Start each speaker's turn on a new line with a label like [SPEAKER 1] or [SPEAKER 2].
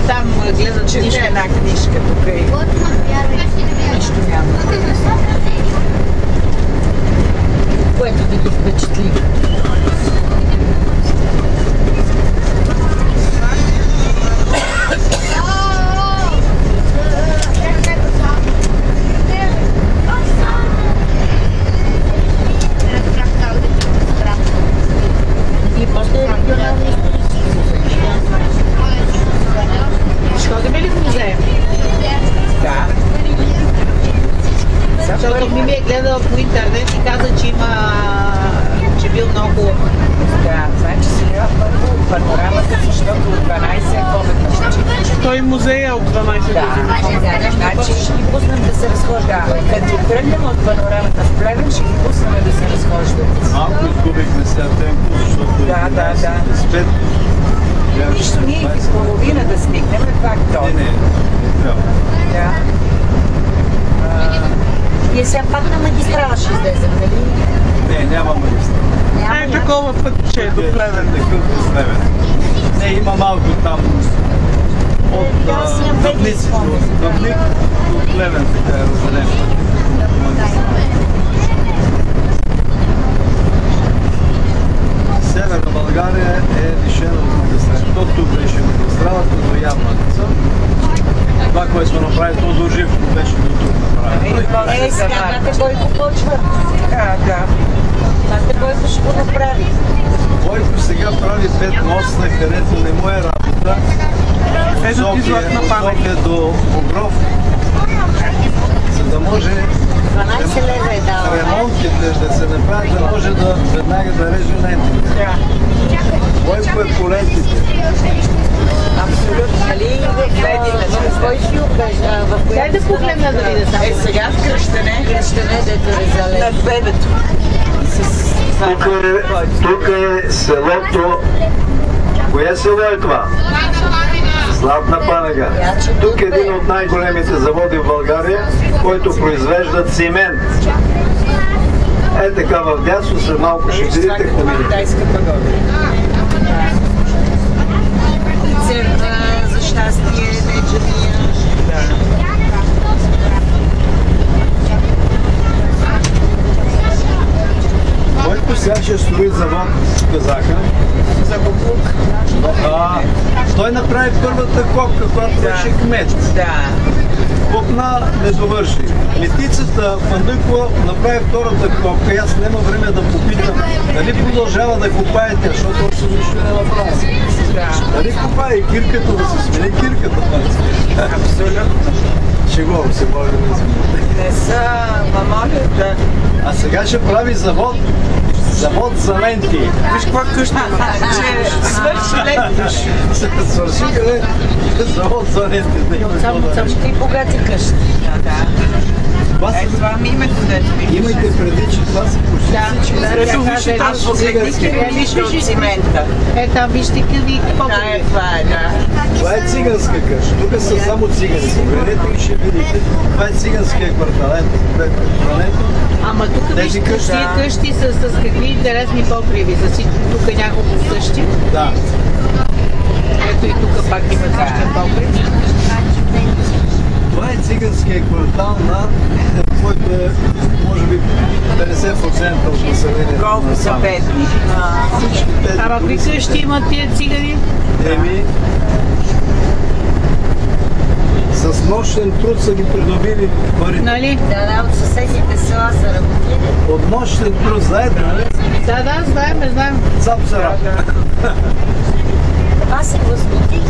[SPEAKER 1] там гледат
[SPEAKER 2] Чете една книжка тук и нищо няма.
[SPEAKER 1] което да ги впечатли. И после регионални ще ходим ли в музея?
[SPEAKER 2] Да.
[SPEAKER 1] Защото ми е гледала по интернет и каза, че бил много хубав.
[SPEAKER 2] Да, значи сега първо панорамата, защото от 12 е повече.
[SPEAKER 3] Той музей е от 12 години.
[SPEAKER 2] Значи ще ги пуснем да се разхождат. Да, като тръгнем от панорамата в Плевен, ще ги пуснем да се разхождат.
[SPEAKER 4] Малко изгубихме сега темпо, защото
[SPEAKER 2] Да.
[SPEAKER 4] спет.
[SPEAKER 2] Нищо, ние и в половина да стигнем е пак то.
[SPEAKER 4] Не трябва.
[SPEAKER 2] Да.
[SPEAKER 1] И сега пак на магистрала ще излезем, нали?
[SPEAKER 4] Не, няма магистрала.
[SPEAKER 3] Такова път, че е до Плевен.
[SPEAKER 4] Такъв до Плевен. Не, има малко там от Дъбници до Дъбник до Плевен, така е разделен път. Северна България е лишена от магистрала. До тук беше магистралата, до Ямница. Това, което сме направили, то до Живко беше до тук направено.
[SPEAKER 1] Сега Мате Бойко почва.
[SPEAKER 2] Да.
[SPEAKER 1] Мате Бойко ще го направи.
[SPEAKER 4] Бойко сега прави 5 моста, където не му е работа.
[SPEAKER 3] Ето ти златна памет.
[SPEAKER 4] София до Обров, за да може
[SPEAKER 1] 12 лева е дала.
[SPEAKER 4] ремонтите да се направят, да може да веднага да реже лентите. Бойко е по лентите.
[SPEAKER 2] Абсолютно. Нали
[SPEAKER 1] В кой филм беше? В коя да погледна да видя само?
[SPEAKER 2] сега в Кръщане.
[SPEAKER 1] Кръщане, дето резале.
[SPEAKER 2] Над бебето.
[SPEAKER 4] Тук е селото. Кое село е това? Златна Панега. Тук е един от най-големите заводи в България, който произвежда цимент. Е така в дясно, след малко ще видите комини.
[SPEAKER 2] Китайска пагода.
[SPEAKER 1] Църква за щастие, вечерния.
[SPEAKER 4] Който сега ще строи завод в Казаха.
[SPEAKER 2] За буклук.
[SPEAKER 4] Той направи първата копка, която беше кмет.
[SPEAKER 2] Да.
[SPEAKER 4] Копна не довърши. Метицата Фандъкова направи втората копка и аз няма време да попитам дали продължава да копаете, защото още нищо не направи. Дали копае кирката, да се смени кирката?
[SPEAKER 2] Абсолютно.
[SPEAKER 4] Шегувам се, може да се.
[SPEAKER 2] Не са, моля да...
[SPEAKER 4] А сега ще прави завод за ленти.
[SPEAKER 3] Виж каква къща има.
[SPEAKER 2] Че свърши ленти.
[SPEAKER 4] Свърши къде? Завод за ленти.
[SPEAKER 1] Само и богати къщи.
[SPEAKER 2] Това ми името дето ми.
[SPEAKER 4] Имайте преди, че това са почти всички.
[SPEAKER 3] Ето вижте там.
[SPEAKER 2] Аз погледнихте реалично от цимента.
[SPEAKER 1] Там вижте къде
[SPEAKER 2] Да, това е, да.
[SPEAKER 4] Това е циганска къща. Тук са само цигани. Погледнете и ще видите. Това е циганския квартал. Ето,
[SPEAKER 1] Ама тук
[SPEAKER 4] Тези
[SPEAKER 1] вижте,
[SPEAKER 4] къщи-
[SPEAKER 1] тия къщи са с какви интересни покриви. За всички тук няколко къщи.
[SPEAKER 4] да.
[SPEAKER 1] Ето и тук пак има същия покрив.
[SPEAKER 4] Това е циганския квартал, който е, може би, 50% от населението.
[SPEAKER 2] Колко са бедни.
[SPEAKER 4] Всички тези,
[SPEAKER 1] Ама какви къщи имат тия цигани?
[SPEAKER 4] Еми, с нощен труд са ги придобили парите.
[SPEAKER 1] Нали? Да, от съседните села са работили.
[SPEAKER 4] От нощен труд, знаете, нали?
[SPEAKER 1] Да, знаем.
[SPEAKER 4] Цап се работа.
[SPEAKER 1] Аз се възбудих